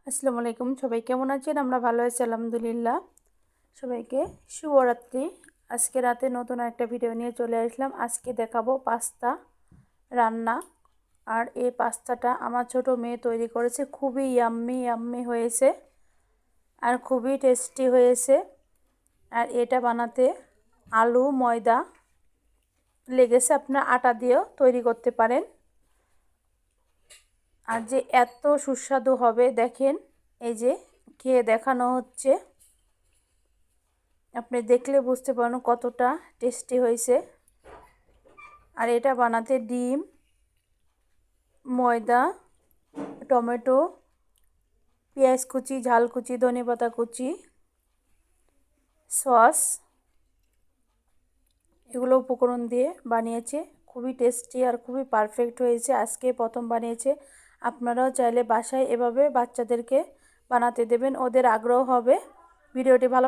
আসসালামু আলাইকুম, সবাই কেমন আছেন? আমরা ভালো আছি আলহামদুলিল্লাহ। সবাইকে শুভরাত্রি। আজকে রাতে নতুন একটা ভিডিও নিয়ে চলে আসলাম। আজকে দেখাবো পাস্তা রান্না। আর এই পাস্তাটা আমার ছোট মেয়ে তৈরি করেছে, খুবই ইয়াম্মি ইয়াম্মি হয়েছে আর খুবই টেস্টি হয়েছে। আর এটা বানাতে আলু ময়দা লেগেছে, আপনার আটা দিয়েও তৈরি করতে পারেন। আর যে এত সুস্বাদু হবে দেখেন, এই যে খেয়ে দেখানো হচ্ছে, আপনি দেখলে বুঝতে পারেন কতটা টেস্টি হয়েছে। আর এটা বানাতে ডিম, ময়দা, টমেটো, পেঁয়াজ কুচি, ঝাল কুচি, ধনেপাতা কুচি, সস, এগুলো উপকরণ দিয়ে বানিয়েছে। খুবই টেস্টি আর খুবই পারফেক্ট হয়েছে। আজকে প্রথম বানিয়েছে। আপনারাও চাইলে বাসায় এভাবে বাচ্চাদেরকে বানাতে দেবেন, ওদের আগ্রহ হবে। ভিডিওটি ভালো